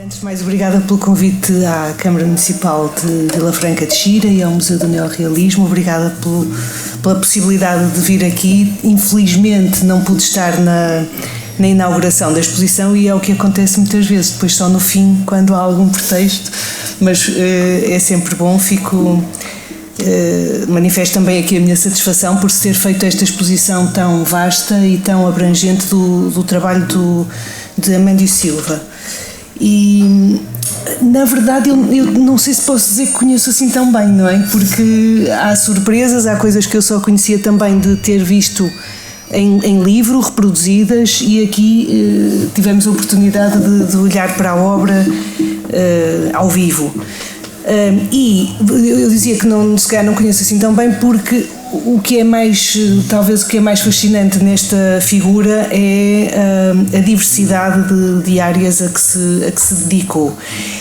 Antes de mais, obrigada pelo convite à Câmara Municipal de Vila Franca de Xira e ao Museu do Neorrealismo. Obrigada pela possibilidade de vir aqui. Infelizmente não pude estar na inauguração da exposição e é o que acontece muitas vezes, depois só no fim, quando há algum pretexto, mas é sempre bom. Manifesto também aqui a minha satisfação por se ter feito esta exposição tão vasta e tão abrangente do trabalho de Amândio Silva. E, na verdade, eu não sei se posso dizer que conheço assim tão bem, não é? Porque há surpresas, há coisas que eu só conhecia também de ter visto em livro, reproduzidas, e aqui tivemos a oportunidade de olhar para a obra ao vivo. E eu dizia que se calhar não conheço assim tão bem porque talvez o que é mais fascinante nesta figura é a diversidade de áreas a que se dedicou.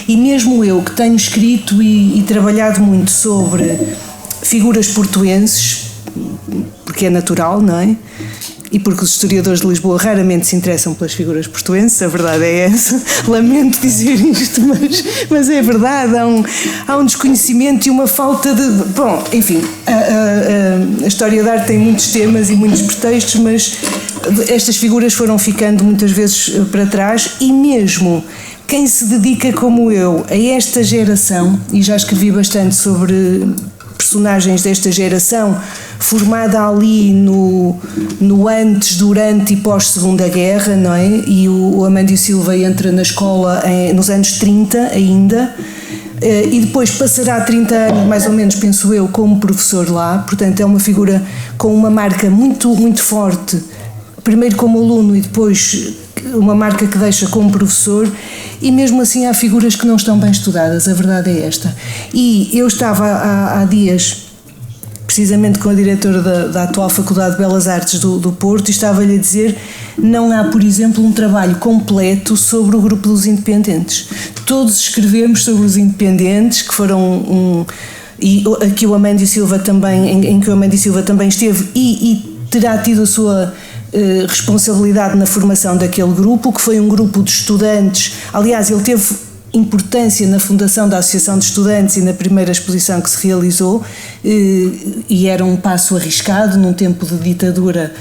E mesmo eu, que tenho escrito e trabalhado muito sobre figuras portuenses, porque é natural, não é? E porque os historiadores de Lisboa raramente se interessam pelas figuras portuenses, a verdade é essa. Lamento dizer isto, mas é verdade, há um desconhecimento e uma falta de... Bom, enfim, a história da arte tem muitos temas e muitos pretextos, mas estas figuras foram ficando muitas vezes para trás, e mesmo quem se dedica como eu a esta geração, e já escrevi bastante sobre personagens desta geração, formada ali no antes, durante e pós-Segunda Guerra, não é? E o Amândio Silva entra na escola nos anos 30 ainda, e depois passará 30 anos, mais ou menos, penso eu, como professor lá. Portanto, é uma figura com uma marca muito, muito forte, primeiro como aluno e depois uma marca que deixa como professor, e mesmo assim há figuras que não estão bem estudadas, a verdade é esta. E eu estava há dias precisamente com a diretora da atual Faculdade de Belas Artes do Porto, e estava-lhe a dizer: não há, por exemplo, um trabalho completo sobre o grupo dos independentes. Todos escrevemos sobre os independentes, que foram e aqui o Amândio Silva também, em que o Amândio Silva também esteve e terá tido a sua responsabilidade na formação daquele grupo, que foi um grupo de estudantes. Aliás, ele teve importância na fundação da Associação de Estudantes e na primeira exposição que se realizou, e era um passo arriscado num tempo de ditadura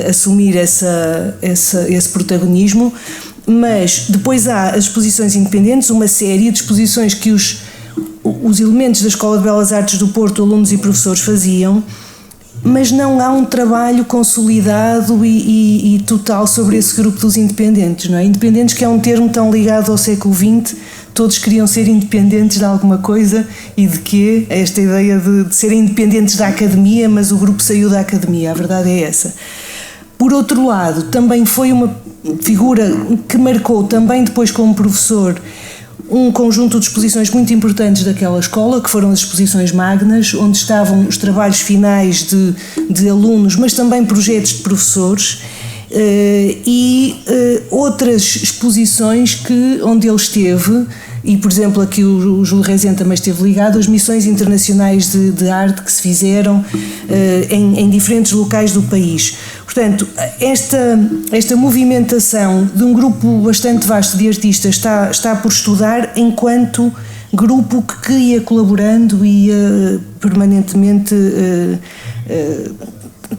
assumir esse protagonismo. Mas depois há as exposições independentes, uma série de exposições que os elementos da Escola de Belas Artes do Porto, alunos e professores, faziam, mas não há um trabalho consolidado e total sobre esse grupo dos independentes, não é? Independentes, que é um termo tão ligado ao século XX, todos queriam ser independentes de alguma coisa, e de quê? Esta ideia de serem independentes da academia, mas o grupo saiu da academia, a verdade é essa. Por outro lado, também foi uma figura que marcou também depois como professor um conjunto de exposições muito importantes daquela escola, que foram as exposições magnas, onde estavam os trabalhos finais de alunos, mas também projetos de professores, e outras exposições onde ele esteve, e por exemplo aqui o Júlio Rezende também esteve ligado, as missões internacionais de arte que se fizeram em diferentes locais do país. Portanto, esta movimentação de um grupo bastante vasto de artistas está por estudar enquanto grupo que ia colaborando e ia permanentemente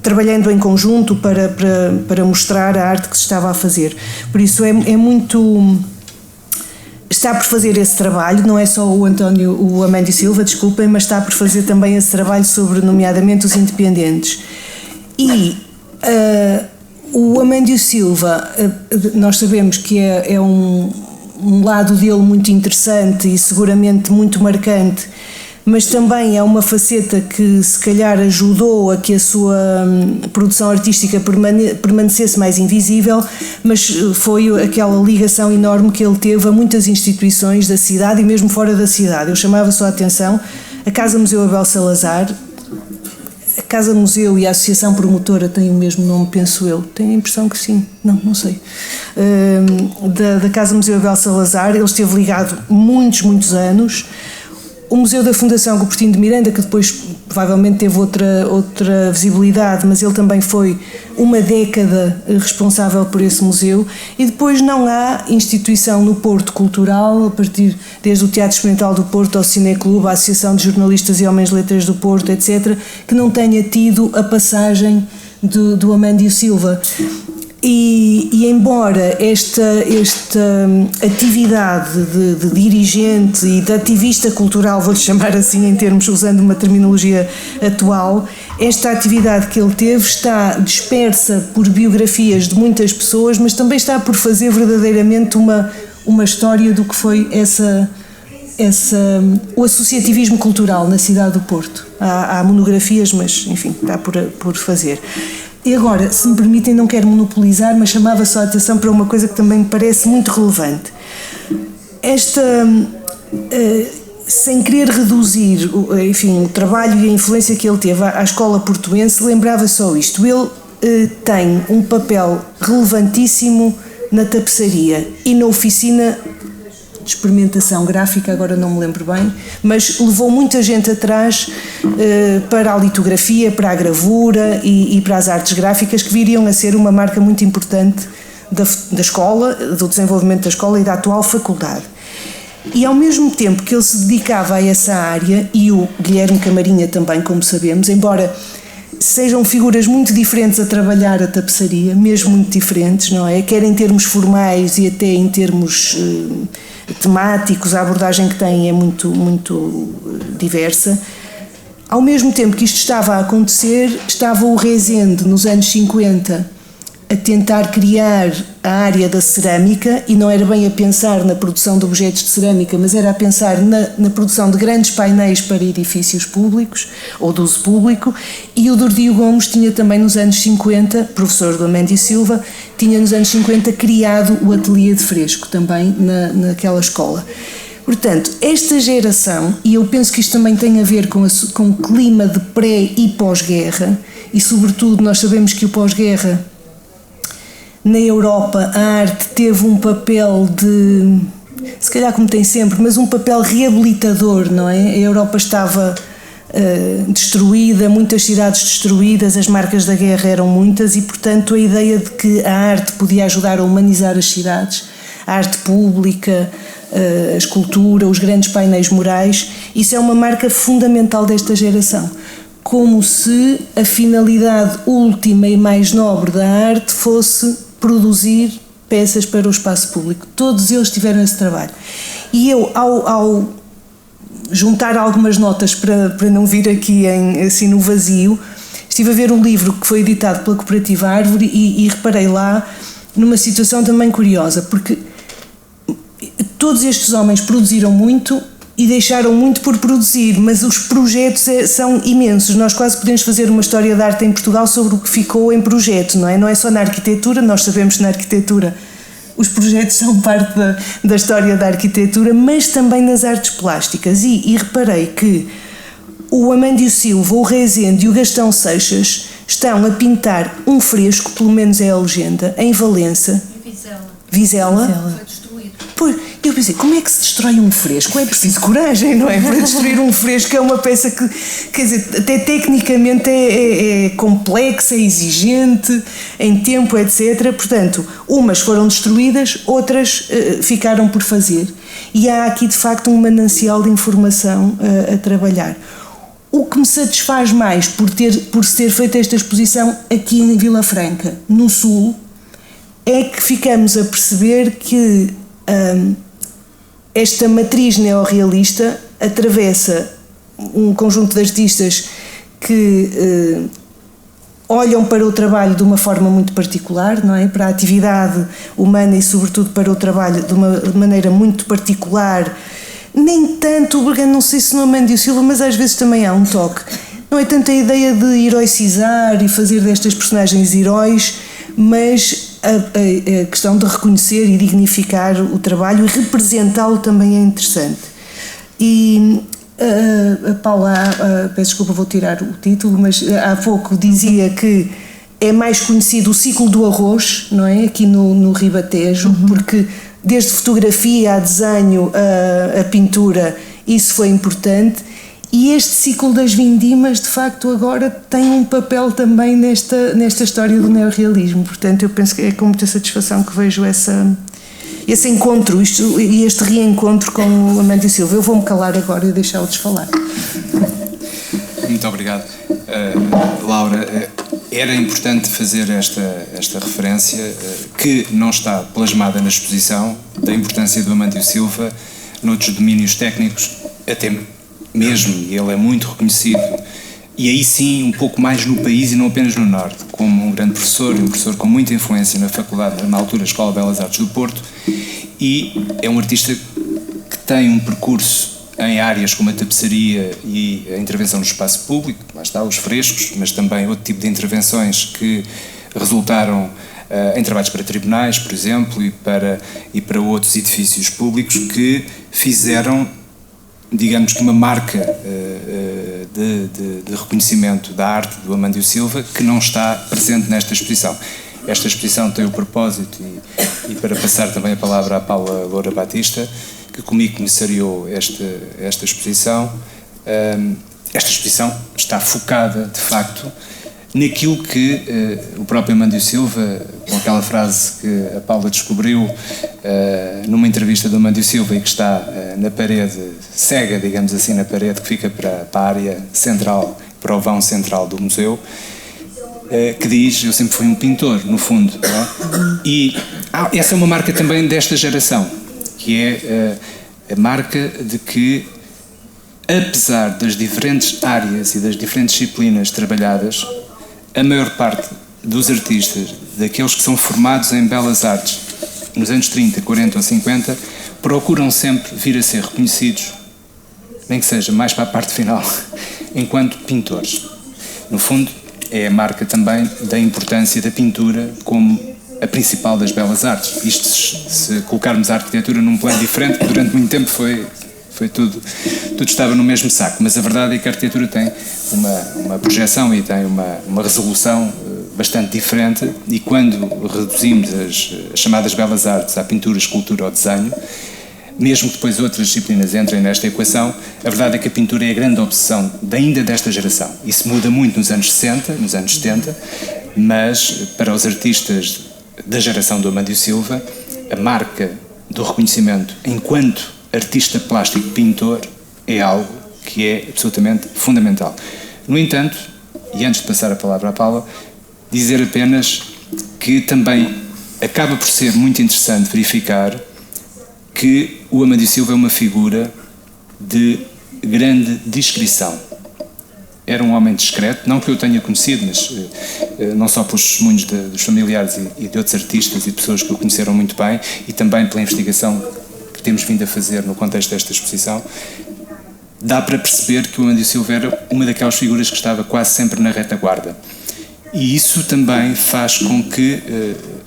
trabalhando em conjunto para mostrar a arte que se estava a fazer. Por isso é muito... Está por fazer esse trabalho, não é só o Amândio Silva, desculpem, mas está por fazer também esse trabalho sobre, nomeadamente, os independentes. E o Amândio Silva, nós sabemos que é um lado dele muito interessante e seguramente muito marcante, mas também é uma faceta que se calhar ajudou a que a sua produção artística permanecesse mais invisível, mas foi aquela ligação enorme que ele teve a muitas instituições da cidade e mesmo fora da cidade. Eu chamava só a atenção a Casa Museu Abel Salazar. A Casa Museu e a Associação Promotora têm o mesmo nome, penso eu. Tenho a impressão que sim, não sei. Da Casa Museu Abel Salazar, ele esteve ligado muitos anos. O Museu da Fundação Coubertin de Miranda, que depois provavelmente teve outra visibilidade, mas ele também foi uma década responsável por esse museu. E depois não há instituição no Porto cultural, desde o Teatro Experimental do Porto ao Cineclube, à Associação de Jornalistas e Homens de Letras do Porto, etc., que não tenha tido a passagem do Amândio Silva. E embora esta atividade de dirigente e de ativista cultural, vou-lhe chamar assim em termos, usando uma terminologia atual, esta atividade que ele teve está dispersa por biografias de muitas pessoas, mas também está por fazer verdadeiramente uma história do que foi o associativismo cultural na cidade do Porto. Há monografias, mas enfim, está por fazer. E agora, se me permitem, não quero monopolizar, mas chamava só a atenção para uma coisa que também me parece muito relevante. Sem querer reduzir, enfim, o trabalho e a influência que ele teve à escola portuense, lembrava só isto. Ele tem um papel relevantíssimo na tapeçaria e na oficina de experimentação gráfica, agora não me lembro bem, mas levou muita gente atrás para a litografia, para a gravura e para as artes gráficas, que viriam a ser uma marca muito importante da escola, do desenvolvimento da escola e da atual faculdade. E ao mesmo tempo que ele se dedicava a essa área, e o Guilherme Camarinha também, como sabemos, embora sejam figuras muito diferentes a trabalhar a tapeçaria, mesmo muito diferentes, não é? Quer em termos formais e até em termos temáticos, a abordagem que têm é muito, muito diversa. Ao mesmo tempo que isto estava a acontecer, estava o Rezende, nos anos 50, a tentar criar a área da cerâmica, e não era bem a pensar na produção de objetos de cerâmica, mas era a pensar na produção de grandes painéis para edifícios públicos, ou de uso público, e o Dordio Gomes tinha também nos anos 50, professor do Amândio Silva, tinha nos anos 50 criado o ateliê de fresco também naquela escola. Portanto, esta geração, e eu penso que isto também tem a ver com o clima de pré e pós-guerra, e sobretudo nós sabemos que o pós-guerra na Europa a arte teve um papel de, se calhar como tem sempre, mas um papel reabilitador, não é? A Europa estava destruída, muitas cidades destruídas, as marcas da guerra eram muitas e, portanto, a ideia de que a arte podia ajudar a humanizar as cidades, a arte pública, a escultura, os grandes painéis murais, isso é uma marca fundamental desta geração. Como se a finalidade última e mais nobre da arte fosse produzir peças para o espaço público. Todos eles tiveram esse trabalho. E eu, ao juntar algumas notas para não vir aqui assim no vazio, estive a ver um livro que foi editado pela Cooperativa Árvore e reparei lá numa situação também curiosa, porque todos estes homens produziram muito e deixaram muito por produzir, mas os projetos são imensos. Nós quase podemos fazer uma história da arte em Portugal sobre o que ficou em projeto, não é? Não é só na arquitetura, nós sabemos que na arquitetura os projetos são parte da história da arquitetura, mas também nas artes plásticas. E reparei que o Amândio Silva, o Rezende e o Gastão Seixas estão a pintar um fresco, pelo menos é a legenda, em Valença. Vizela. Foi destruído. Pois, eu pensei, como é que se destrói um fresco? É preciso coragem, não é? Para destruir um fresco é uma peça que, quer dizer, até tecnicamente é complexa, é exigente, em tempo, etc. Portanto, umas foram destruídas, outras ficaram por fazer. E há aqui, de facto, um manancial de informação a trabalhar. O que me satisfaz mais por se ter feito esta exposição aqui em Vila Franca, no Sul, é que ficamos a perceber que esta matriz neorrealista atravessa um conjunto de artistas que olham para o trabalho de uma forma muito particular, não é? Para a atividade humana e sobretudo para o trabalho de uma maneira muito particular. Nem tanto, não sei se no Amândio Silva, mas às vezes também há um toque. Não é tanto a ideia de heroicizar e fazer destas personagens heróis, mas a questão de reconhecer e dignificar o trabalho e representá-lo também é interessante. E a Paula, peço desculpa, vou tirar o título, mas há pouco dizia que é mais conhecido o ciclo do arroz, não é? Aqui no Ribatejo, porque desde fotografia a desenho, a pintura, isso foi importante. E este ciclo das vindimas, de facto, agora tem um papel também nesta história do neorrealismo. Portanto, eu penso que é com muita satisfação que vejo esse encontro e este reencontro com o Amandio Silva. Eu vou-me calar agora e deixá-los falar. Muito obrigado. Laura, era importante fazer esta referência que não está plasmada na exposição, da importância do Amandio Silva noutros domínios técnicos, até mesmo, e ele é muito reconhecido, e aí sim um pouco mais no país e não apenas no Norte, como um grande professor, e um professor com muita influência na faculdade, na altura Escola de Belas Artes do Porto, e é um artista que tem um percurso em áreas como a tapeçaria e a intervenção no espaço público, lá está, os frescos, mas também outro tipo de intervenções que resultaram em trabalhos para tribunais, por exemplo, e para outros edifícios públicos que fizeram, digamos que uma marca de reconhecimento da arte do Amandio Silva que não está presente nesta exposição. Esta exposição tem o propósito, e para passar também a palavra à Paula Loura Batista, que comigo comissariou esta exposição, esta exposição está focada, de facto, naquilo que o próprio Amandio Silva, com aquela frase que a Paula descobriu numa entrevista do Amandio Silva e que está na parede, cega, digamos assim, na parede que fica para a área central, para o vão central do museu, que diz: eu sempre fui um pintor, no fundo, não é? E essa é uma marca também desta geração, que é a marca de que, apesar das diferentes áreas e das diferentes disciplinas trabalhadas, a maior parte dos artistas, daqueles que são formados em belas artes nos anos 30, 40 ou 50, procuram sempre vir a ser reconhecidos, nem que seja mais para a parte final, enquanto pintores. No fundo, é a marca também da importância da pintura como a principal das belas artes. Isto se colocarmos a arquitetura num plano diferente, que durante muito tempo foi tudo estava no mesmo saco, mas a verdade é que a arquitetura tem uma projeção e tem uma resolução bastante diferente, e quando reduzimos as chamadas belas artes à pintura, escultura ou desenho, mesmo que depois outras disciplinas entrem nesta equação, a verdade é que a pintura é a grande obsessão ainda desta geração. Isso muda muito nos anos 60, nos anos 70, mas para os artistas da geração do Amandio Silva, a marca do reconhecimento enquanto artista plástico pintor é algo que é absolutamente fundamental. No entanto, e antes de passar a palavra à Paula, dizer apenas que também acaba por ser muito interessante verificar que o Amandio Silva é uma figura de grande discrição. Era um homem discreto, não que eu tenha conhecido, mas não só pelos testemunhos dos familiares e de outros artistas e pessoas que o conheceram muito bem, e também pela investigação que temos vindo a fazer no contexto desta exposição, dá para perceber que o Amandio Silva era uma daquelas figuras que estava quase sempre na retaguarda. E isso também faz com que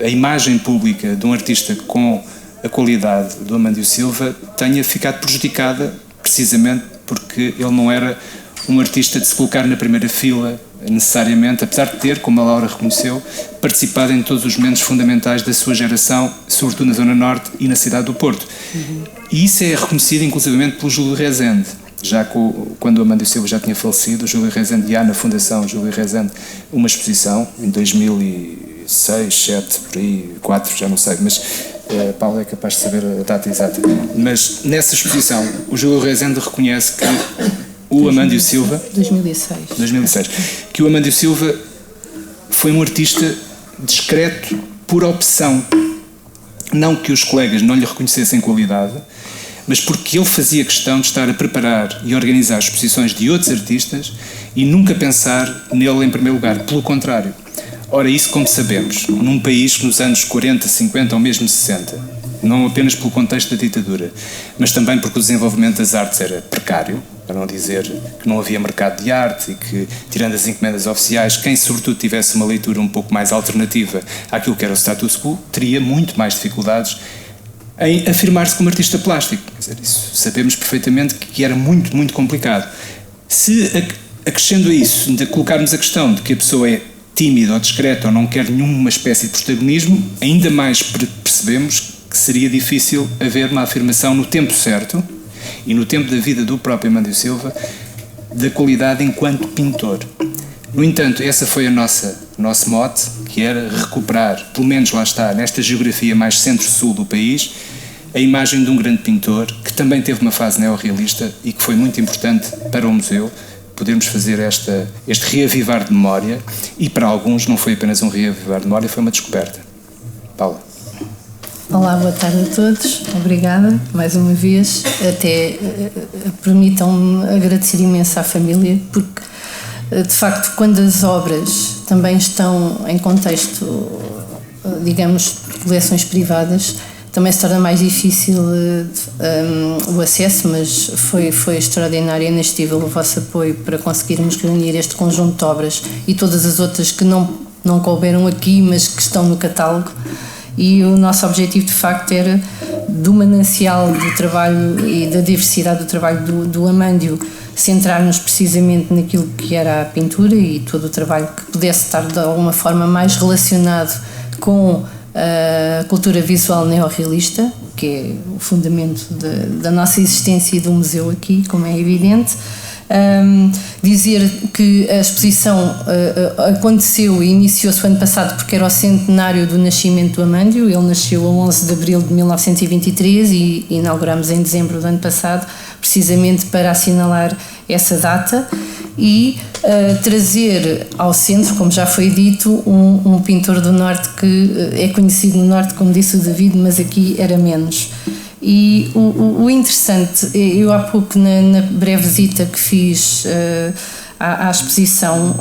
a imagem pública de um artista com a qualidade do Amandio Silva tenha ficado prejudicada, precisamente porque ele não era um artista de se colocar na primeira fila necessariamente, apesar de ter, como a Laura reconheceu, participado em todos os momentos fundamentais da sua geração, sobretudo na Zona Norte e na cidade do Porto. E isso é reconhecido inclusivamente pelo Júlio Rezende. Já quando o Amandio Silva já tinha falecido, o Júlio Rezende ia na Fundação Júlio Rezende uma exposição em 2006, 2007, por aí, 2004, já não sei, mas Paulo é capaz de saber a data exata. Mas nessa exposição o Júlio Rezende reconhece que o Amandio Silva... 2006. Que o Amandio Silva foi um artista discreto por opção. Não que os colegas não lhe reconhecessem qualidade, mas porque ele fazia questão de estar a preparar e organizar exposições de outros artistas e nunca pensar nele em primeiro lugar. Pelo contrário. Ora, isso, como sabemos, num país que nos anos 40, 50 ou mesmo 60, não apenas pelo contexto da ditadura, mas também porque o desenvolvimento das artes era precário, para não dizer que não havia mercado de arte e que, tirando as encomendas oficiais, quem sobretudo tivesse uma leitura um pouco mais alternativa àquilo que era o status quo, teria muito mais dificuldades em afirmar-se como artista plástico. Quer dizer, isso sabemos perfeitamente que era muito, muito complicado. Se, acrescendo a isso, de colocarmos a questão de que a pessoa é tímida ou discreta ou não quer nenhuma espécie de protagonismo, ainda mais percebemos que seria difícil haver uma afirmação no tempo certo e no tempo da vida do próprio Amandio Silva, da qualidade enquanto pintor. No entanto, essa foi o nosso mote, que era recuperar, pelo menos lá está, nesta geografia mais centro-sul do país, a imagem de um grande pintor que também teve uma fase neorrealista e que foi muito importante para o museu podermos fazer este reavivar de memória, e para alguns não foi apenas um reavivar de memória, foi uma descoberta. Paula. Olá, boa tarde a todos, obrigada mais uma vez. Até permitam-me agradecer imenso à família, porque de facto quando as obras também estão em contexto, digamos, de coleções privadas, também se torna mais difícil o acesso, mas foi extraordinário e inestível o vosso apoio para conseguirmos reunir este conjunto de obras e todas as outras que não couberam aqui, mas que estão no catálogo. E o nosso objetivo, de facto, era, do manancial do trabalho e da diversidade do trabalho do Amandio, centrar-nos precisamente naquilo que era a pintura e todo o trabalho que pudesse estar de alguma forma mais relacionado com a cultura visual neorrealista, que é o fundamento da nossa existência e do museu aqui, como é evidente. Dizer que a exposição aconteceu e iniciou-se o ano passado porque era o centenário do nascimento do Amandio. Ele nasceu a 11 de abril de 1923 e inauguramos em dezembro do ano passado, precisamente para assinalar essa data e trazer ao centro, como já foi dito, um pintor do Norte que é conhecido no Norte, como disse o David, mas aqui era menos. E o interessante, eu há pouco na breve visita que fiz à exposição,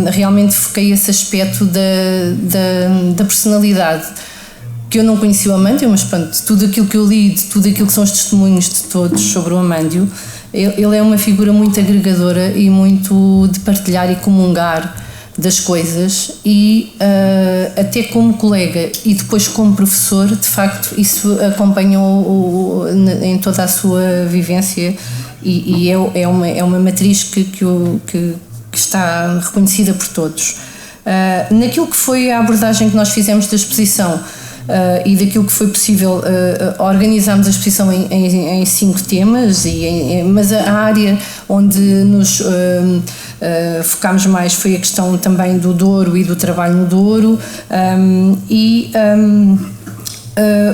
realmente foquei esse aspecto da personalidade, que eu não conhecia o Amandio, mas pronto, tudo aquilo que eu li, de tudo aquilo que são os testemunhos de todos sobre o Amandio, ele é uma figura muito agregadora e muito de partilhar e comungar das coisas e até como colega e depois como professor, de facto isso acompanhou em toda a sua vivência e é uma matriz que está reconhecida por todos. Naquilo que foi a abordagem que nós fizemos da exposição e daquilo que foi possível, organizámos a exposição em 5 temas, mas a área onde nos focámos mais foi a questão também do Douro e do trabalho no Douro,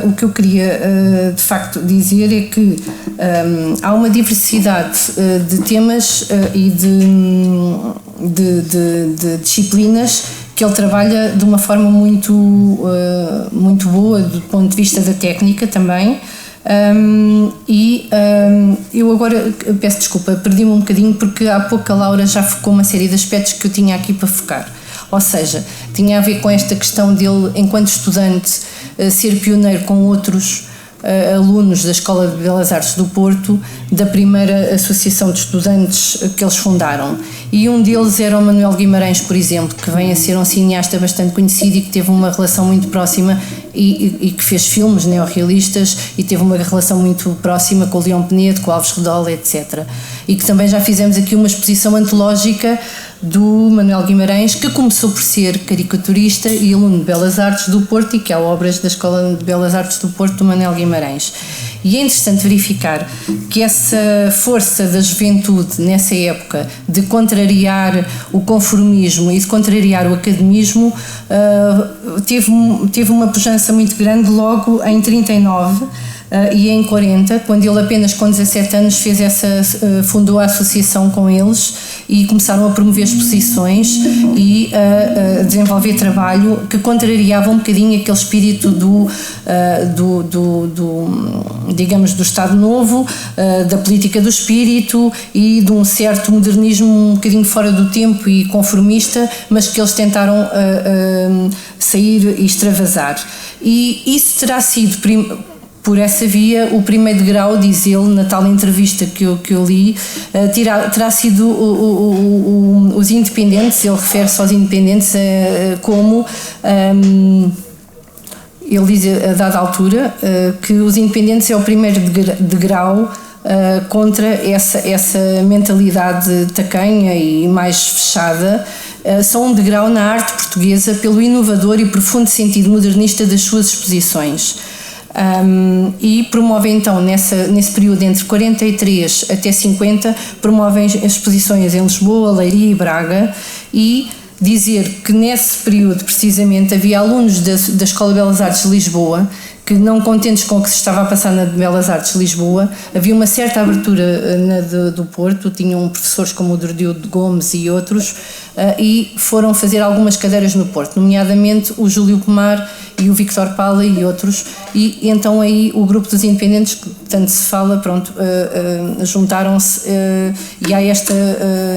o que eu queria de facto dizer é que há uma diversidade de temas e de disciplinas que ele trabalha de uma forma muito boa do ponto de vista da técnica também. Eu agora peço desculpa, perdi-me um bocadinho porque há pouco a Laura já focou uma série de aspectos que eu tinha aqui para focar, ou seja, tinha a ver com esta questão dele enquanto estudante ser pioneiro com outros alunos da Escola de Belas Artes do Porto, da primeira associação de estudantes que eles fundaram, e um deles era o Manuel Guimarães, por exemplo, que vem a ser um cineasta bastante conhecido e que teve uma relação muito próxima e que fez filmes neorrealistas e teve uma relação muito próxima com o Leão Penedo, com o Alves Redola, etc. E que também já fizemos aqui uma exposição antológica do Manuel Guimarães, que começou por ser caricaturista e aluno de Belas Artes do Porto e que há obras da Escola de Belas Artes do Porto do Manuel Guimarães. E é interessante verificar que essa força da juventude nessa época de contrariar o conformismo e de contrariar o academismo teve uma pujança muito grande logo em 39 e em 40, quando ele apenas com 17 anos fundou a associação com eles e começaram a promover exposições e a desenvolver trabalho que contrariava um bocadinho aquele espírito digamos, do Estado Novo, da política do espírito e de um certo modernismo um bocadinho fora do tempo e conformista, mas que eles tentaram sair e extravasar. E isso terá sido por essa via o primeiro degrau, diz ele na tal entrevista que eu li, terá sido os independentes. Ele refere-se aos independentes como ele diz a dada altura que os independentes é o primeiro degrau contra essa mentalidade tacanha e mais fechada. São um degrau na arte portuguesa pelo inovador e profundo sentido modernista das suas exposições. E promovem então, nesse período entre 43 até 50, promovem exposições em Lisboa, Leiria e Braga, e dizer que nesse período precisamente havia alunos da Escola de Belas Artes de Lisboa que, não contentes com o que se estava a passar na de Belas Artes de Lisboa, havia uma certa abertura na do Porto, tinham professores como o Dordil de Gomes e outros, e foram fazer algumas cadeiras no Porto, nomeadamente o Júlio Pomar e o Victor Pala e outros, e então aí o grupo dos independentes, que tanto se fala, pronto, juntaram-se e há esta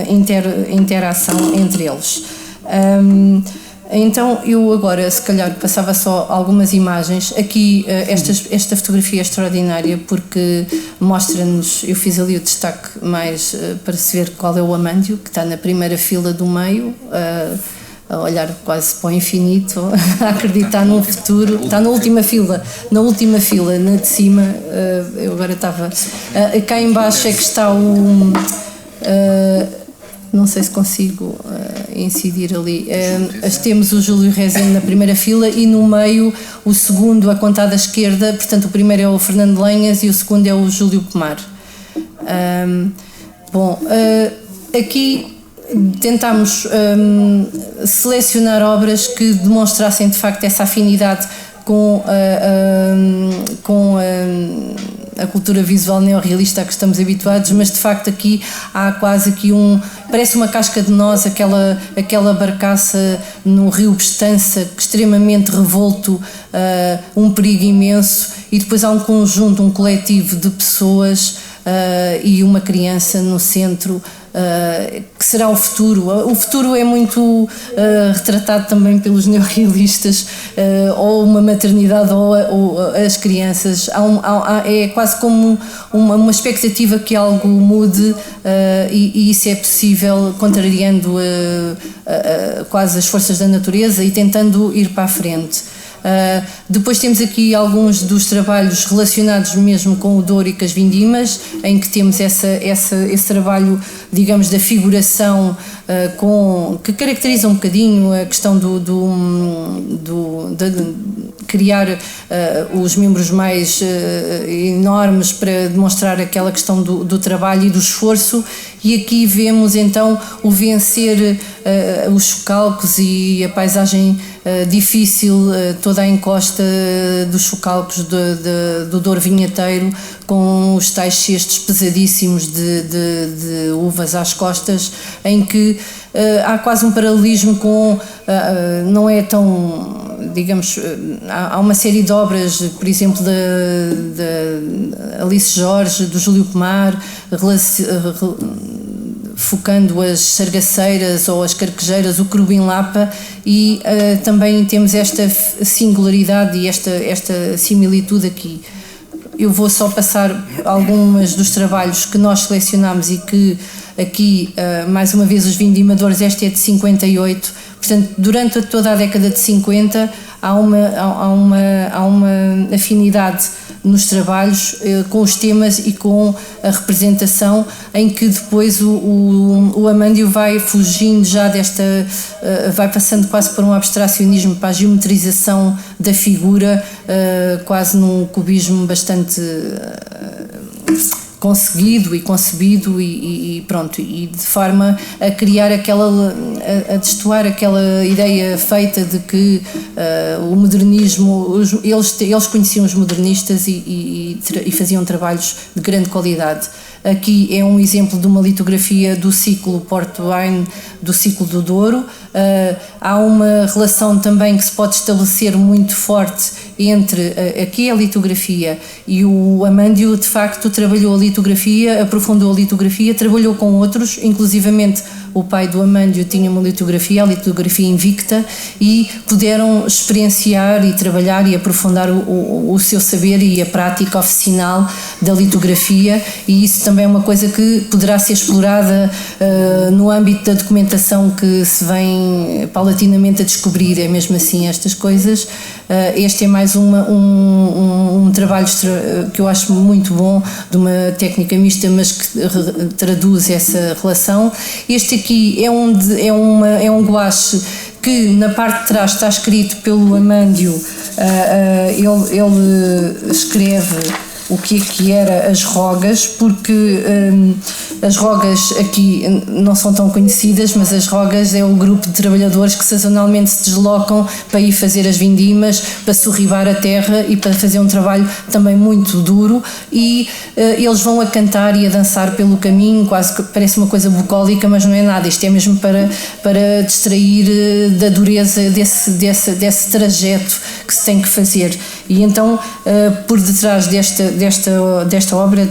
interação entre eles. Então eu agora, se calhar, passava só algumas imagens. Aqui esta fotografia é extraordinária porque mostra-nos, eu fiz ali o destaque mais para se ver qual é o Amândio, que está na primeira fila do meio, a olhar quase para o infinito, a acreditar num futuro. Está na última fila, na de cima. Eu agora estava... cá em baixo é que está o... não sei se consigo incidir ali. Temos o Júlio Rezende na primeira fila e no meio o segundo a contar da esquerda, portanto o primeiro é o Fernando Lenhas e o segundo é o Júlio Pomar. Aqui tentámos selecionar obras que demonstrassem de facto essa afinidade com a cultura visual neorrealista a que estamos habituados, mas de facto aqui há quase aqui parece uma casca de nós, aquela barcaça no rio Bestança, extremamente revolto, um perigo imenso, e depois há um conjunto, um coletivo de pessoas e uma criança no centro, que será o futuro. O futuro é muito retratado também pelos neorrealistas, ou uma maternidade ou as crianças. É quase como uma expectativa que algo mude, e isso é possível contrariando quase as forças da natureza e tentando ir para a frente. Depois temos aqui alguns dos trabalhos relacionados mesmo com o Douro e com as vindimas, em que temos esse trabalho, digamos, da figuração, que caracteriza um bocadinho a questão de criar os membros mais enormes para demonstrar aquela questão do trabalho e do esforço. E aqui vemos então o vencer os chocalcos e a paisagem difícil, toda a encosta dos chocalcos do Douro vinheteiro, com os tais cestos pesadíssimos de uvas às costas, em que há quase um paralelismo com, não é tão, digamos, há uma série de obras, por exemplo, da Alice Jorge, do Júlio Pomar, focando as sargaceiras ou as carquejeiras, o Querubim Lapa, e também temos esta singularidade e esta similitude aqui. Eu vou só passar algumas dos trabalhos que nós selecionámos e que aqui, mais uma vez, os vindimadores. Este é de 58, portanto, durante toda a década de 50 há uma afinidade nos trabalhos com os temas e com a representação, em que depois o Amândio vai fugindo já vai passando quase para um abstracionismo, para a geometrização da figura, quase num cubismo bastante conseguido e concebido e pronto, e de forma a criar a destoar aquela ideia feita de que o modernismo, eles conheciam os modernistas e faziam trabalhos de grande qualidade. Aqui é um exemplo de uma litografia do ciclo Port Wine, do ciclo do Douro. Há uma relação também que se pode estabelecer muito forte entre aqui a litografia e o Amândio. De facto, trabalhou a litografia, aprofundou a litografia, trabalhou com outros, inclusivamente o pai do Amândio tinha uma litografia, a litografia invicta, e puderam experienciar e trabalhar e aprofundar o seu saber e a prática oficinal da litografia, e isso também é uma coisa que poderá ser explorada no âmbito da documentação que se vem paulatinamente a descobrir, é mesmo assim estas coisas. Este é mais um trabalho que eu acho muito bom, de uma técnica mista, mas que traduz essa relação. Este aqui é um gouache que na parte de trás está escrito pelo Amândio. Ele escreve o que era as rogas, porque as rogas aqui não são tão conhecidas, mas as rogas é o grupo de trabalhadores que sazonalmente se deslocam para ir fazer as vindimas, para sorribar a terra e para fazer um trabalho também muito duro, e eles vão a cantar e a dançar pelo caminho, quase que parece uma coisa bucólica, mas não é nada, isto é mesmo para distrair da dureza desse trajeto que se tem que fazer. E então, por detrás desta obra,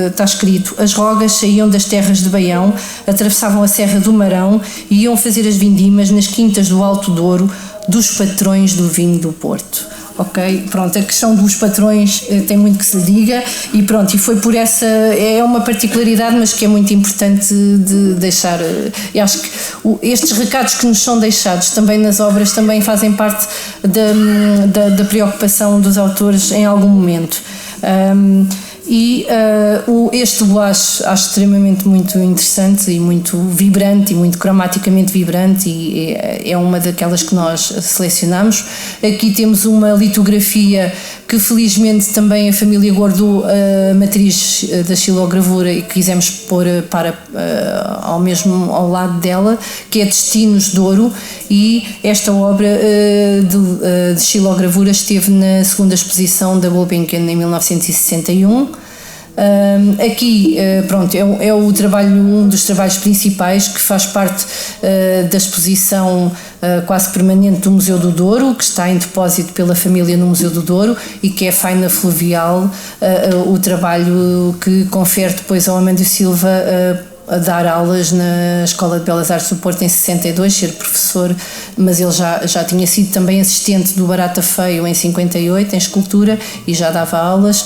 está escrito: as rogas saíam das terras de Baião, atravessavam a Serra do Marão e iam fazer as vindimas nas quintas do Alto Douro dos patrões do vinho do Porto. Ok, pronto, a questão dos patrões tem muito que se diga, e pronto, e foi por essa, é uma particularidade, mas que é muito importante de deixar. Eu acho que estes recados que nos são deixados também nas obras também fazem parte da preocupação dos autores em algum momento. Este gouache acho extremamente muito interessante e muito vibrante e muito cromaticamente vibrante, e é uma daquelas que nós selecionamos. Aqui temos uma litografia que felizmente também a família guardou a matriz da xilogravura e quisemos pôr ao lado dela, que é Destinos de Ouro, e esta obra de xilogravura esteve na segunda exposição da Gulbenkian em 1961. Aqui, pronto, é um dos trabalhos principais, que faz parte da exposição quase permanente do Museu do Douro, que está em depósito pela família no Museu do Douro, e que é Faina Fluvial, o trabalho que confere depois ao Amândio Silva a dar aulas na Escola de Belas Artes do Porto em 62, ser professor, mas ele já tinha sido também assistente do Barata Feio em 58, em escultura, e já dava aulas.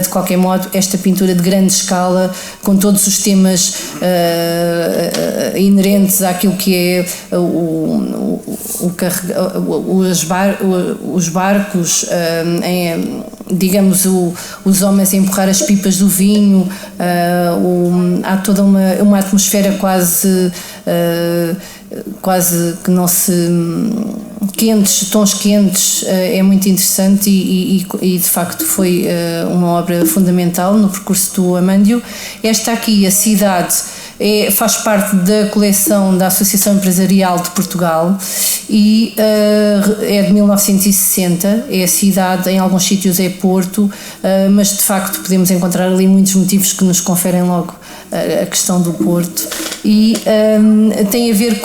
De qualquer modo, esta pintura de grande escala, com todos os temas inerentes àquilo que é os barcos, digamos, os homens a empurrar as pipas do vinho, há toda uma atmosfera quase que não se... tons quentes, é muito interessante, e de facto foi uma obra fundamental no percurso do Amândio. Esta aqui, a cidade, faz parte da coleção da Associação Empresarial de Portugal, e é de 1960, é a cidade, em alguns sítios é Porto, mas de facto podemos encontrar ali muitos motivos que nos conferem logo a questão do Porto, e tem a ver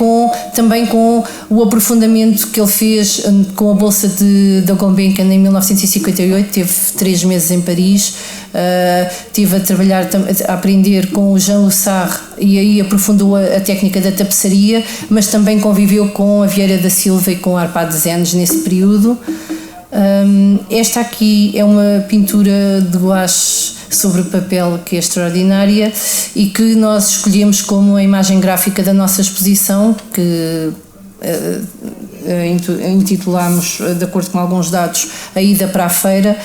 também com o aprofundamento que ele fez com a Bolsa da Gulbenkian em 1958, teve 3 meses em Paris, estive a trabalhar, a aprender com o Jean Lussard, e aí aprofundou a técnica da tapeçaria, mas também conviveu com a Vieira da Silva e com a Arpad Zenes nesse período. Esta aqui é uma pintura de gouache sobre papel que é extraordinária, e que nós escolhemos como a imagem gráfica da nossa exposição, que intitulámos, de acordo com alguns dados, A Ida para a Feira.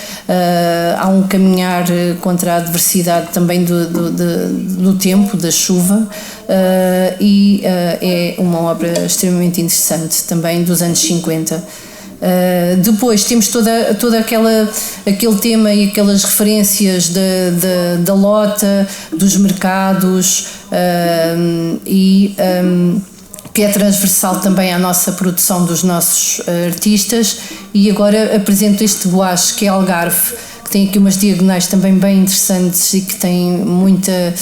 Há um caminhar contra a adversidade também do tempo, da chuva, e é uma obra extremamente interessante, também dos anos 50. Depois temos todo aquele tema e aquelas referências da lota, dos mercados, que é transversal também à nossa produção dos nossos artistas. E agora apresento este gouache, que é Algarve, que tem aqui umas diagonais também bem interessantes e que tem muita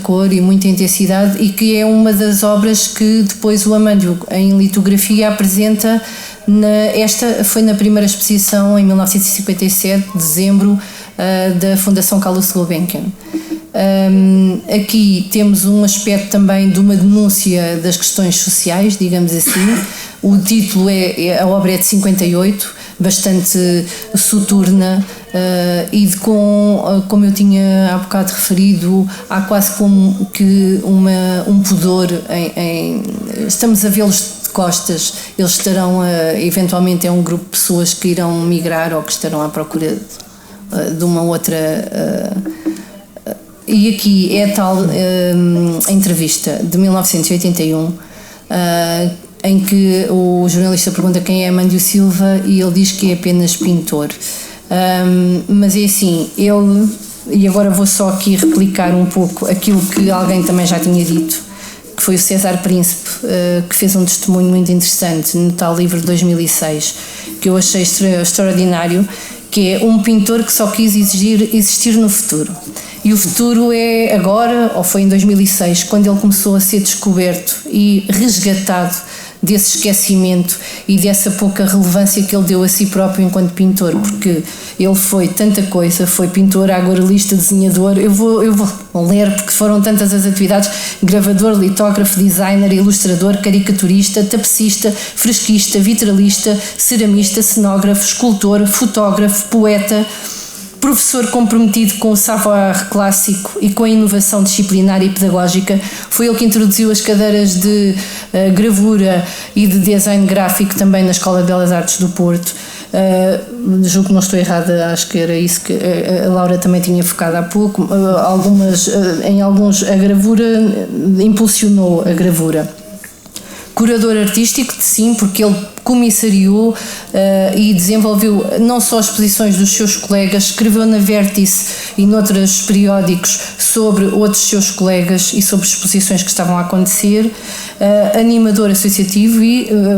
cor e muita intensidade, e que é uma das obras que depois o Amândio, em litografia, apresenta. Esta foi na primeira exposição em 1957, dezembro, da Fundação Carlos Gulbenkian. Aqui temos um aspecto também de uma denúncia das questões sociais, digamos assim. O título a obra é de 58, bastante soturna, e como eu tinha há bocado referido, há quase como que um pudor estamos a vê-los de costas, eles estarão eventualmente é um grupo de pessoas que irão migrar ou que estarão à procura de uma outra... E aqui é a tal entrevista de 1981, em que o jornalista pergunta quem é Amândio Silva e ele diz que é apenas pintor. Mas é assim, ele, e agora vou só aqui replicar um pouco aquilo que alguém também já tinha dito, que foi o César Príncipe, que fez um testemunho muito interessante no tal livro de 2006, que eu achei extraordinário, que é um pintor que só quis existir no futuro. E o futuro é agora, ou foi em 2006, quando ele começou a ser descoberto e resgatado desse esquecimento e dessa pouca relevância que ele deu a si próprio enquanto pintor, porque ele foi tanta coisa, foi pintor, aguarelista, desenhador, eu vou ler porque foram tantas as atividades: gravador, litógrafo, designer, ilustrador, caricaturista, tapecista, fresquista, vitralista, ceramista, cenógrafo, escultor, fotógrafo, poeta, professor comprometido com o savoir clássico e com a inovação disciplinar e pedagógica. Foi ele que introduziu as cadeiras de gravura e de design gráfico também na Escola de Belas Artes do Porto. Julgo que não estou errada, acho que era isso que a Laura também tinha focado há pouco. Em alguns a gravura, impulsionou a gravura. Curador artístico, sim, porque ele comissariou e desenvolveu não só exposições dos seus colegas, escreveu na Vértice e noutros periódicos sobre outros seus colegas e sobre exposições que estavam a acontecer. Animador associativo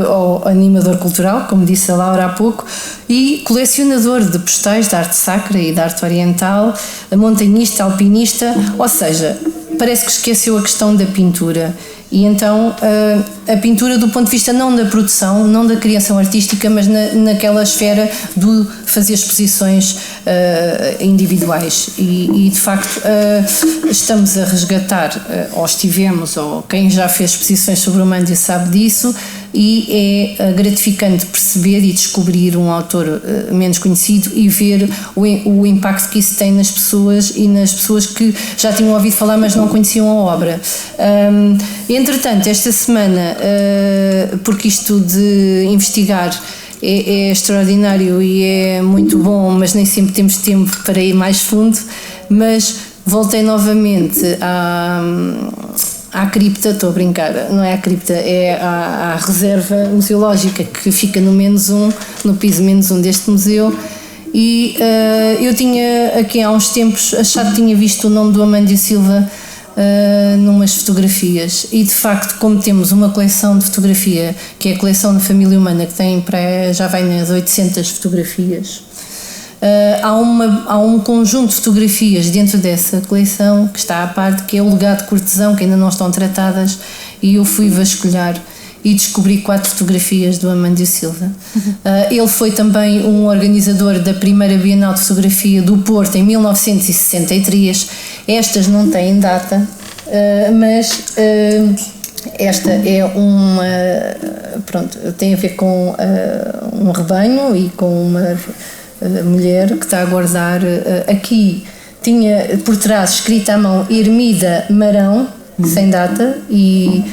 ou animador cultural, como disse a Laura há pouco, e colecionador de postais de arte sacra e de arte oriental, montanhista, alpinista, ou seja, parece que esqueceu a questão da pintura. E então a pintura do ponto de vista não da produção, não da criação artística, mas naquela esfera do fazer exposições individuais. E de facto estamos a resgatar, ou estivemos, ou quem já fez exposições sobre o Amândio sabe disso, e é gratificante perceber e descobrir um autor menos conhecido e ver o impacto que isso tem nas pessoas e nas pessoas que já tinham ouvido falar mas não conheciam a obra. Entretanto, esta semana, porque isto de investigar é extraordinário e é muito bom, mas nem sempre temos tempo para ir mais fundo, mas voltei novamente à cripta, estou a brincar, não é à cripta, é à reserva museológica que fica no piso -1 deste museu. E eu tinha aqui há uns tempos achado que tinha visto o nome do Amândio Silva numas fotografias, e de facto, como temos uma coleção de fotografia que é a coleção da Família Humana, que tem já vai nas 800 fotografias, há um conjunto de fotografias dentro dessa coleção que está à parte, que é o legado de cortesão, que ainda não estão tratadas, e eu fui vasculhar e descobri 4 fotografias do Amândio Silva. Ele foi também um organizador da primeira Bienal de Fotografia do Porto em 1963. Estas não têm data, mas esta é uma... Pronto, tem a ver com um rebanho e com uma mulher que está a guardar. Aqui tinha por trás escrita à mão Hermida Marão, sem data, e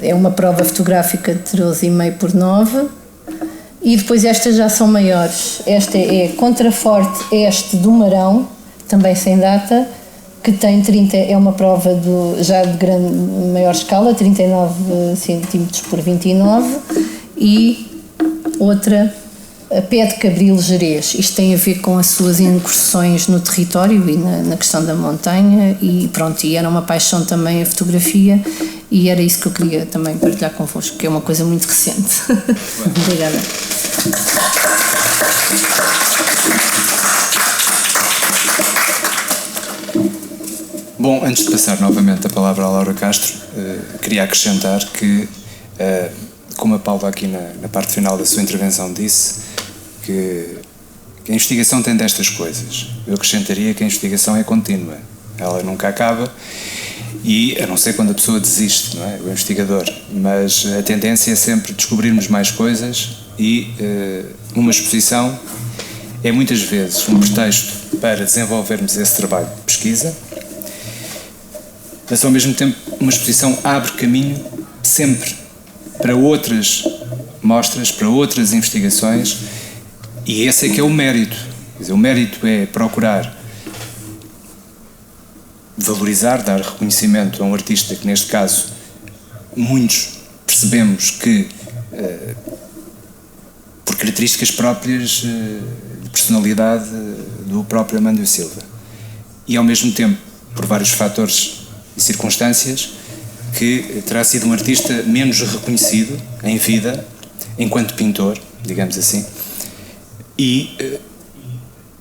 é uma prova fotográfica de 13,5 por 9. E depois estas já são maiores. Esta é Contraforte Este do Marão, também sem data, que tem 30, é uma prova já de maior escala, 39 cm por 29, e outra, a Pé de Cabril Gerês. Isto tem a ver com as suas incursões no território e na questão da montanha, e pronto, e era uma paixão também a fotografia, e era isso que eu queria também partilhar convosco, que é uma coisa muito recente. Obrigada. Bom, antes de passar novamente a palavra à Laura Castro, queria acrescentar que, como a Paula aqui na parte final da sua intervenção disse, que a investigação tem destas coisas. Eu acrescentaria que a investigação é contínua, ela nunca acaba, e a não ser quando a pessoa desiste, não é? O investigador, mas a tendência é sempre descobrirmos mais coisas, e uma exposição é muitas vezes um pretexto para desenvolvermos esse trabalho de pesquisa, mas ao mesmo tempo uma exposição abre caminho sempre para outras mostras, para outras investigações, e esse é que é o mérito. Quer dizer, o mérito é procurar valorizar, dar reconhecimento a um artista que neste caso muitos percebemos que, por características próprias de personalidade do próprio Amandio Silva, e ao mesmo tempo por vários fatores e circunstâncias, que terá sido um artista menos reconhecido em vida, enquanto pintor, digamos assim, e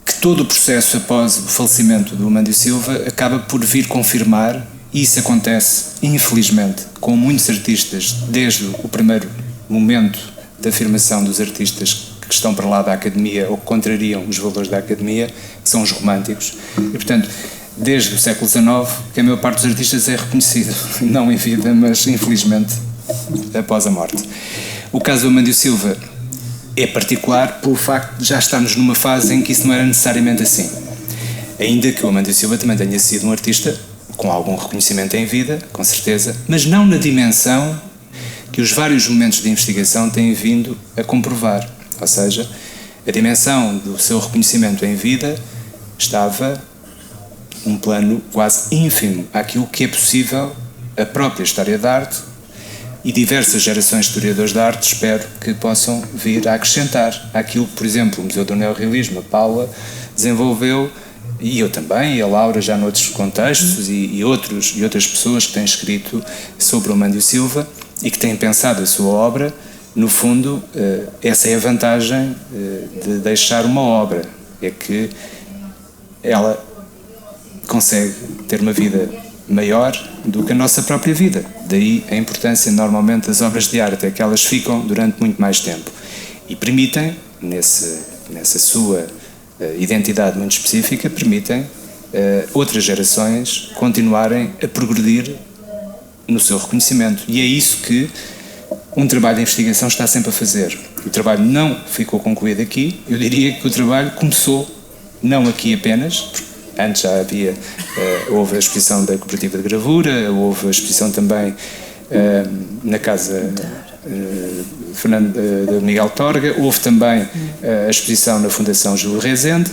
que todo o processo após o falecimento do Amandio Silva acaba por vir confirmar, e isso acontece, infelizmente, com muitos artistas, desde o primeiro momento da afirmação dos artistas que estão para lá da academia ou que contrariam os valores da academia, que são os românticos, e portanto, desde o século XIX, que a maior parte dos artistas é reconhecido, não em vida, mas infelizmente após a morte. O caso do Amandio Silva é particular pelo facto de já estarmos numa fase em que isso não era necessariamente assim. Ainda que o Amandio Silva também tenha sido um artista com algum reconhecimento em vida, com certeza, mas não na dimensão que os vários momentos de investigação têm vindo a comprovar. Ou seja, a dimensão do seu reconhecimento em vida estava um plano quase ínfimo àquilo que é possível a própria história da arte, e diversas gerações de historiadores da arte espero que possam vir a acrescentar àquilo que, por exemplo, o Museu do Neorrealismo, a Paula, desenvolveu, e eu também, e a Laura já noutros contextos, e outras pessoas que têm escrito sobre o Amandio Silva e que têm pensado a sua obra. No fundo, essa é a vantagem de deixar uma obra, é que ela consegue ter uma vida maior do que a nossa própria vida. Daí a importância, normalmente, das obras de arte, é que elas ficam durante muito mais tempo e permitem, nessa sua identidade muito específica, permitem outras gerações continuarem a progredir no seu reconhecimento. E é isso que um trabalho de investigação está sempre a fazer. O trabalho não ficou concluído aqui, eu diria que o trabalho começou não aqui apenas, porque antes já havia, houve a exposição da Cooperativa de Gravura, houve a exposição também na Casa de Miguel Torga, houve também a exposição na Fundação Júlio Rezende,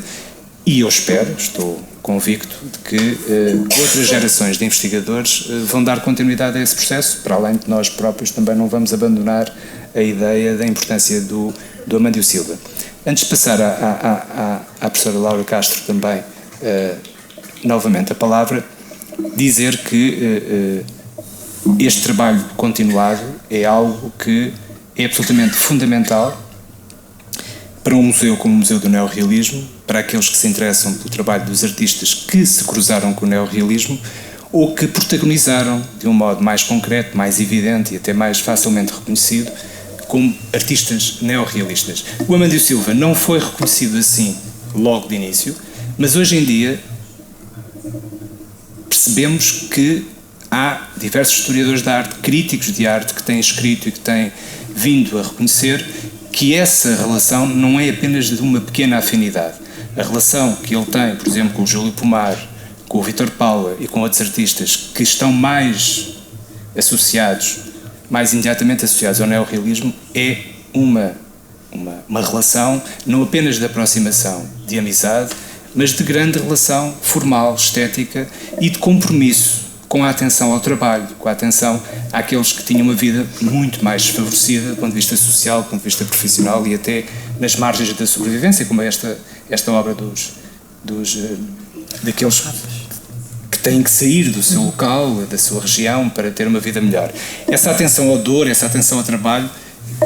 e eu espero, estou convicto de que outras gerações de investigadores vão dar continuidade a esse processo, para além de nós próprios também não vamos abandonar a ideia da importância do Amandio Silva. Antes de passar à professora Laura Castro também, novamente a palavra, dizer que este trabalho continuado é algo que é absolutamente fundamental para um museu como o Museu do Neorrealismo, para aqueles que se interessam pelo trabalho dos artistas que se cruzaram com o neorrealismo ou que protagonizaram de um modo mais concreto, mais evidente e até mais facilmente reconhecido como artistas neorrealistas. O Amandio Silva não foi reconhecido assim logo de início, mas hoje em dia percebemos que há diversos historiadores da arte, críticos de arte, que têm escrito e que têm vindo a reconhecer que essa relação não é apenas de uma pequena afinidade. A relação que ele tem, por exemplo, com o Júlio Pomar, com o Vítor Paula e com outros artistas que estão mais associados, mais imediatamente associados ao neorrealismo, é uma relação não apenas de aproximação, de amizade, mas de grande relação formal, estética e de compromisso com a atenção ao trabalho, com a atenção àqueles que tinham uma vida muito mais desfavorecida do ponto de vista social, do ponto de vista profissional e até nas margens da sobrevivência, como é esta obra daqueles que têm que sair do seu local, da sua região, para ter uma vida melhor. Essa atenção ao dor, essa atenção ao trabalho,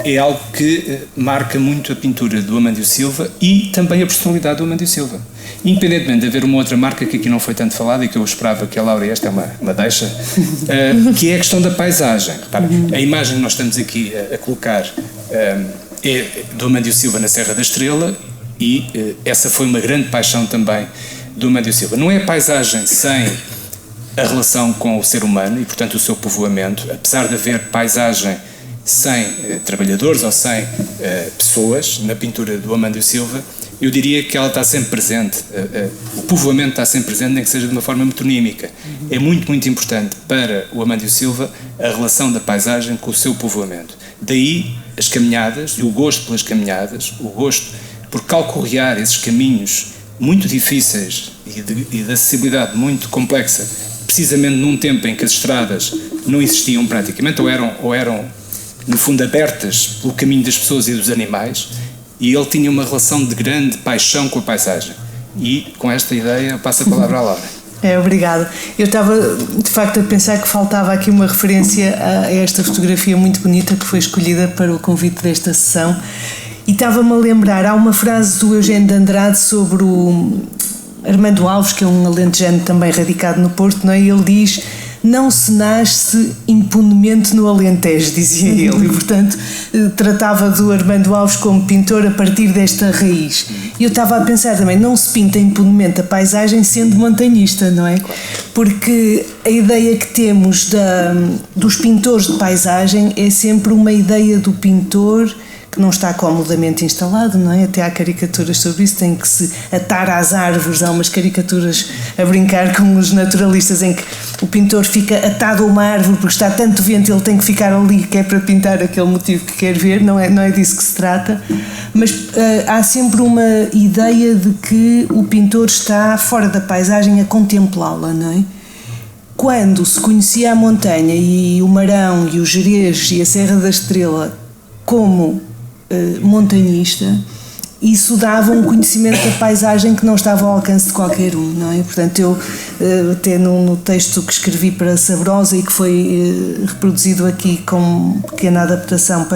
é algo que marca muito a pintura do Amandio Silva e também a personalidade do Amandio Silva. Independentemente de haver uma outra marca que aqui não foi tanto falada e que eu esperava que a Laura, esta é uma deixa, que é a questão da paisagem. Repara, a imagem que nós estamos aqui a colocar é do Amandio Silva na Serra da Estrela e essa foi uma grande paixão também do Amandio Silva. Não é a paisagem sem a relação com o ser humano e, portanto, o seu povoamento, apesar de haver paisagem sem trabalhadores ou sem pessoas na pintura do Amandio Silva, eu diria que ela está sempre presente, o povoamento está sempre presente, nem que seja de uma forma metonímica. É muito, muito importante para o Amandio Silva a relação da paisagem com o seu povoamento. Daí as caminhadas e o gosto pelas caminhadas, o gosto por calcorrear esses caminhos muito difíceis e de acessibilidade muito complexa, precisamente num tempo em que as estradas não existiam praticamente, ou eram no fundo abertas pelo caminho das pessoas e dos animais, e ele tinha uma relação de grande paixão com a paisagem. E com esta ideia passo a palavra à Laura. Obrigado. Eu estava de facto a pensar que faltava aqui uma referência a esta fotografia muito bonita que foi escolhida para o convite desta sessão, e estava-me a lembrar, há uma frase do Eugênio de Andrade sobre o Armando Alves, que é um alentejano também radicado no Porto, não é? E ele diz: não se nasce impunemente no Alentejo, dizia ele, e portanto tratava do Armando Alves como pintor a partir desta raiz. E eu estava a pensar também, não se pinta impunemente a paisagem sendo montanhista, não é? Porque a ideia que temos dos pintores de paisagem é sempre uma ideia do pintor que não está comodamente instalado, não é? Até há caricaturas sobre isso, tem que se atar às árvores, há umas caricaturas a brincar com os naturalistas em que o pintor fica atado a uma árvore porque está tanto vento, ele tem que ficar ali, que é para pintar aquele motivo que quer ver, não é disso que se trata, mas há sempre uma ideia de que o pintor está fora da paisagem a contemplá-la, não é? Quando se conhecia a montanha e o Marão e o Gerês e a Serra da Estrela como montanhista, isso dava um conhecimento da paisagem que não estava ao alcance de qualquer um, não é? Portanto, eu até no texto que escrevi para Sabrosa e que foi reproduzido aqui com pequena adaptação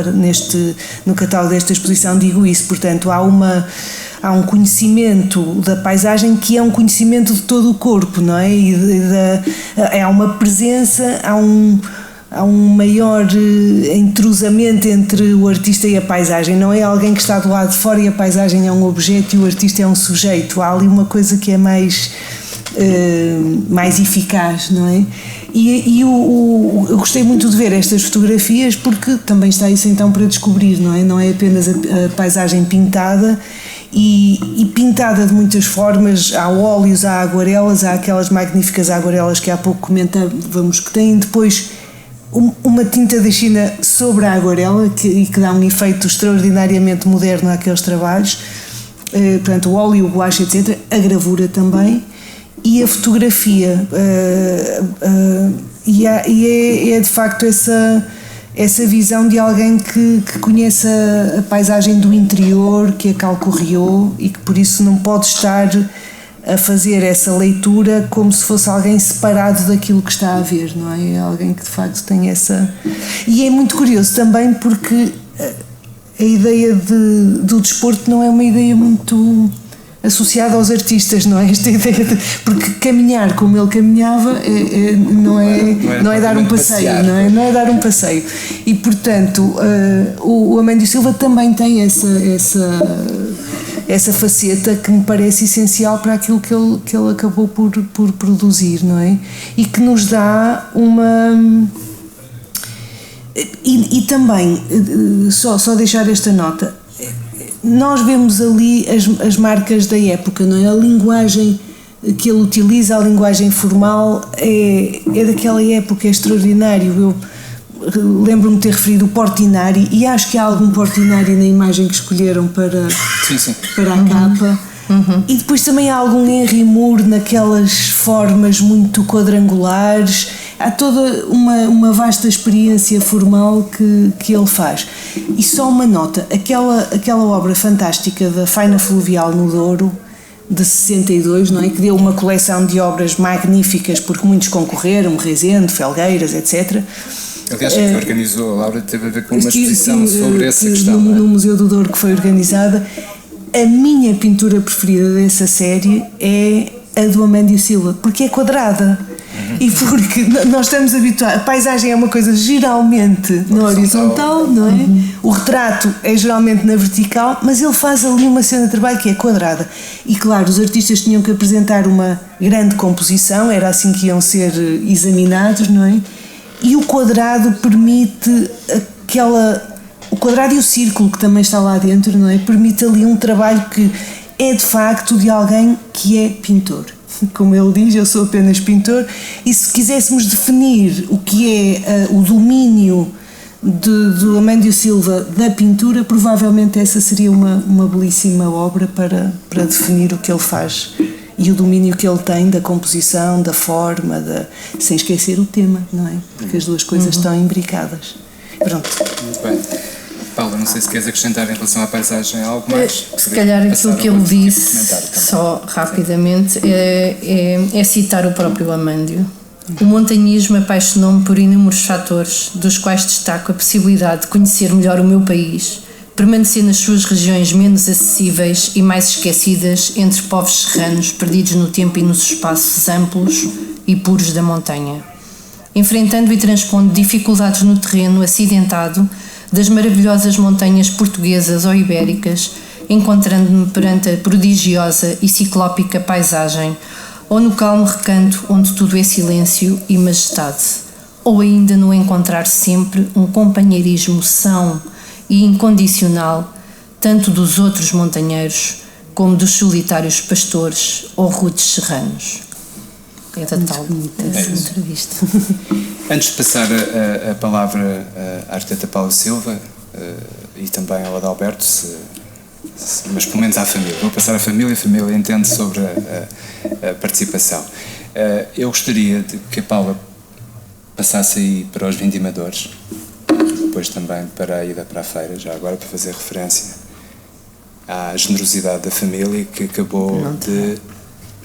no catálogo desta exposição, digo isso. Portanto, há um conhecimento da paisagem que é um conhecimento de todo o corpo, não é? Há uma presença, há um maior entrosamento entre o artista e a paisagem, não é alguém que está do lado de fora e a paisagem é um objeto e o artista é um sujeito, há ali uma coisa que é mais eficaz, não é? Eu gostei muito de ver estas fotografias porque também está isso então para descobrir, não é? Não é apenas a paisagem pintada e pintada de muitas formas, há óleos, há aguarelas, há aquelas magníficas aguarelas que há pouco comentávamos que têm depois uma tinta da China sobre a aguarela que dá um efeito extraordinariamente moderno àqueles trabalhos, portanto o óleo, o guache, etc., a gravura também e a fotografia, é de facto essa visão de alguém que conhece a paisagem do interior, que a calcorreou e que por isso não pode estar a fazer essa leitura como se fosse alguém separado daquilo que está a ver, não é? É alguém que de facto tem essa... E é muito curioso também porque a ideia do desporto não é uma ideia muito associada aos artistas, não é? Esta ideia porque caminhar como ele caminhava não é dar um passeio, não é? Não é dar um passeio. E portanto o Amândio Silva também tem essa faceta que me parece essencial para aquilo que ele acabou por produzir, não é? E que nos dá uma... E também, só deixar esta nota, nós vemos ali as marcas da época, não é? A linguagem que ele utiliza, a linguagem formal, é daquela época, é extraordinário. Eu lembro-me de ter referido o Portinari e acho que há algum Portinari na imagem que escolheram para a capa. E depois também há algum Henry Moore naquelas formas muito quadrangulares. Há toda uma vasta experiência formal que ele faz. E só uma nota, aquela obra fantástica da Faina Fluvial no Douro, de 62, não é? Que deu uma coleção de obras magníficas, porque muitos concorreram, Rezende, Felgueiras, etc. Aliás, que organizou a Laura teve a ver com uma exposição sobre essa questão. No Museu do Douro que foi organizada. A minha pintura preferida dessa série é a do Amândio Silva, porque é quadrada. E porque nós estamos habituados, a paisagem é uma coisa geralmente na horizontal, não é? O retrato é geralmente na vertical, mas ele faz ali uma cena de trabalho que é quadrada. E claro, os artistas tinham que apresentar uma grande composição, era assim que iam ser examinados, não é? E o quadrado permite o quadrado e o círculo que também está lá dentro, não é? Permite ali um trabalho que é de facto de alguém que é pintor. Como ele diz, eu sou apenas pintor, e se quiséssemos definir o que é o domínio do Amândio Silva da pintura, provavelmente essa seria uma belíssima obra para definir o que ele faz e o domínio que ele tem da composição, da forma, sem esquecer o tema, não é? Porque as duas coisas estão imbricadas. Pronto. Muito bem. Paula, não sei se queres acrescentar em relação à paisagem algo mais. Se calhar aquilo que ele disse, só rapidamente, é citar o próprio Amândio. O montanhismo apaixonou-me por inúmeros fatores, dos quais destaco a possibilidade de conhecer melhor o meu país, permanecer nas suas regiões menos acessíveis e mais esquecidas entre povos serranos perdidos no tempo e nos espaços amplos e puros da montanha. Enfrentando e transpondo dificuldades no terreno acidentado das maravilhosas montanhas portuguesas ou ibéricas, encontrando-me perante a prodigiosa e ciclópica paisagem, ou no calmo recanto onde tudo é silêncio e majestade, ou ainda no encontrar sempre um companheirismo são e incondicional, tanto dos outros montanheiros como dos solitários pastores ou rudes serranos. É da tal essa entrevista. Antes de passar a palavra à arquiteta Paula Silva e também ao Adalberto, mas pelo menos à família, vou passar à família, a família entende sobre a participação. Eu gostaria de que a Paula passasse aí para os vindimadores, depois também para a ida para a feira, já agora para fazer referência à generosidade da família que acabou de...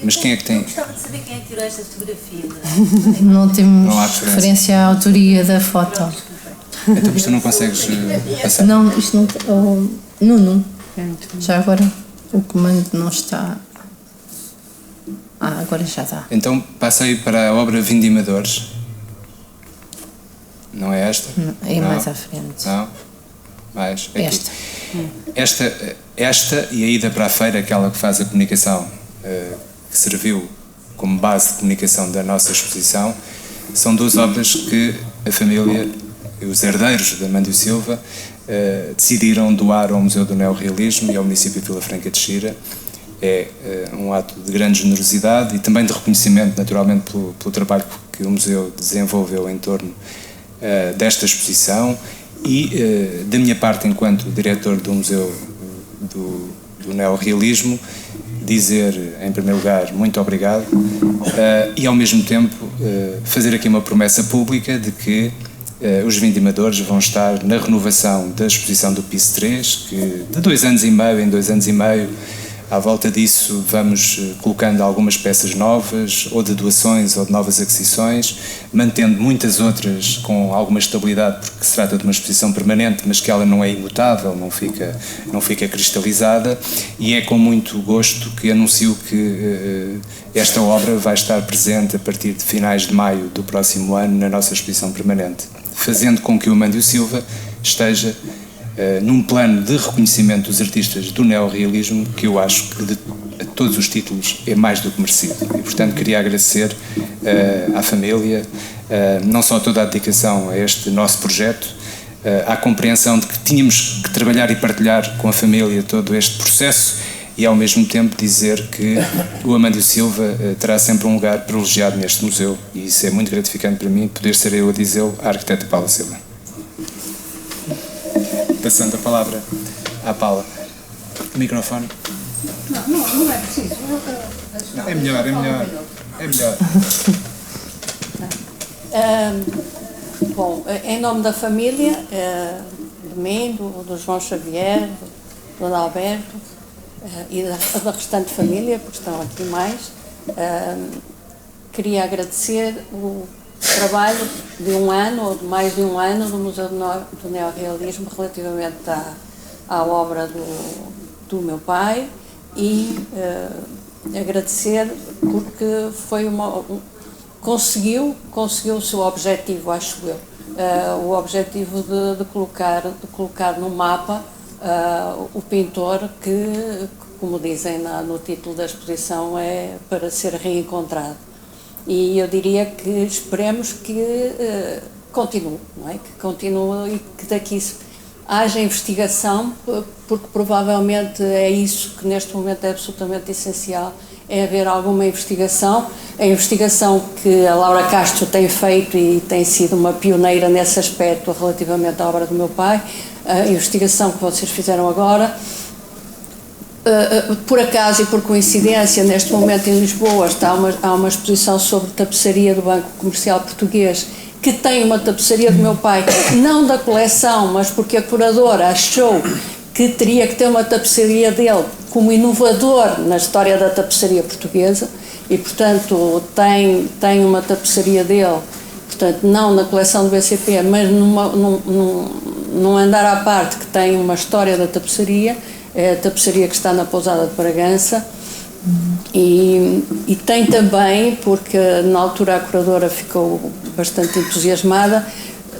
Mas quem é que tem? Eu gostava de saber quem é que tirou esta fotografia. Não temos referência à autoria da foto. Então, mas tu não consegues passar? Não, isto não... Oh, Nuno, já agora o comando não está... agora já dá. Então, passa aí para a obra Vindimadores. Não é esta? É mais à frente. Não? Mais? Esta. Esta e a ida para a feira, aquela que faz a comunicação... que serviu como base de comunicação da nossa exposição, são duas obras que a família e os herdeiros de Amândio Silva decidiram doar ao Museu do Neorrealismo e ao município de Vila Franca de Xira. É um ato de grande generosidade e também de reconhecimento, naturalmente, pelo trabalho que o museu desenvolveu em torno desta exposição e, da minha parte, enquanto diretor do Museu do Neorrealismo, dizer, em primeiro lugar, muito obrigado e, ao mesmo tempo, fazer aqui uma promessa pública de que os vindimadores vão estar na renovação da exposição do piso 3, que de 2 anos e meio em 2 anos e meio, à volta disso, vamos colocando algumas peças novas, ou de doações ou de novas aquisições, mantendo muitas outras com alguma estabilidade, porque se trata de uma exposição permanente, mas que ela não é imutável, não fica cristalizada, e é com muito gosto que anuncio que esta obra vai estar presente a partir de finais de maio do próximo ano na nossa exposição permanente, fazendo com que o Amândio Silva esteja num plano de reconhecimento dos artistas do neorrealismo que eu acho que de todos os títulos é mais do que merecido e, portanto, queria agradecer à família não só toda a dedicação a este nosso projeto, à compreensão de que tínhamos que trabalhar e partilhar com a família todo este processo e, ao mesmo tempo, dizer que o Amândio Silva terá sempre um lugar privilegiado neste museu e isso é muito gratificante para mim, poder ser eu a dizê-lo à arquiteta Paula Silva. Passando a palavra à Paula. O microfone. Não é preciso. É melhor. Bom, em nome da família, de mim, do João Xavier, do Adalberto e da restante família, porque estão aqui mais, queria agradecer o trabalho de um ano ou de mais de um ano do Museu do Neorrealismo relativamente à obra do meu pai e agradecer porque foi conseguiu o seu objetivo, acho eu, o objetivo de colocar no mapa o pintor que, como dizem no título da exposição, é para ser reencontrado. E eu diria que esperemos que continue, não é? Que continue e que daqui haja investigação, porque provavelmente é isso que neste momento é absolutamente essencial, é haver alguma investigação. A investigação que a Laura Castro tem feito e tem sido uma pioneira nesse aspecto relativamente à obra do meu pai, a investigação que vocês fizeram agora, por acaso e por coincidência, neste momento em Lisboa há uma exposição sobre tapeçaria do Banco Comercial Português, que tem uma tapeçaria do meu pai, não da coleção, mas porque a curadora achou que teria que ter uma tapeçaria dele como inovador na história da tapeçaria portuguesa, e portanto tem uma tapeçaria dele, portanto não na coleção do BCP, mas num andar à parte que tem uma história da tapeçaria. É a tapeçaria que está na Pousada de Bragança, e tem também, porque na altura a curadora ficou bastante entusiasmada,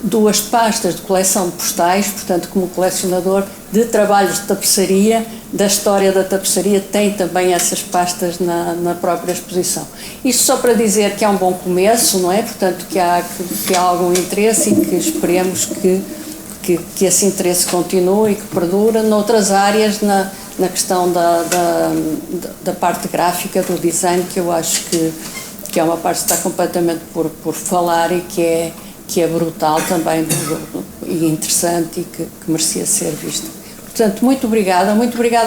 2 pastas de coleção de postais, portanto como colecionador de trabalhos de tapeçaria, da história da tapeçaria, tem também essas pastas na própria exposição. Isto só para dizer que é um bom começo, não é? Portanto que há algum interesse e que esperemos que esse interesse continue e que perdura noutras áreas, na questão da parte gráfica, do design, que eu acho que é uma parte que está completamente por falar e que é brutal também e interessante e que merecia ser vista. Portanto, muito obrigada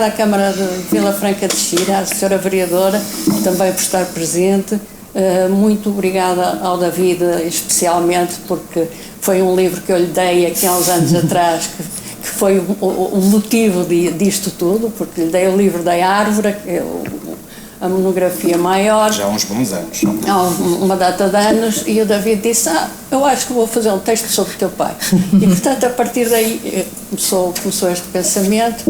à Câmara de Vila Franca de Xira, à Sra. Vereadora, também por estar presente. Muito obrigada ao David, especialmente, porque foi um livro que eu lhe dei aqui há uns anos atrás, que foi o motivo disto tudo, porque lhe dei o livro da Árvore, que é a monografia maior. Já há uns bons anos. Há uma data de anos, e o David disse, eu acho que vou fazer um texto sobre o teu pai. E, portanto, a partir daí começou este pensamento.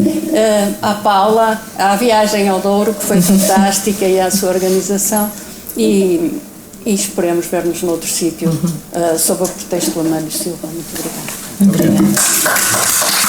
À Paula, à viagem ao Douro, que foi fantástica, e à sua organização, e esperemos ver-nos noutro sítio, sob o pretexto do Amândio Silva. Muito obrigada. Obrigada.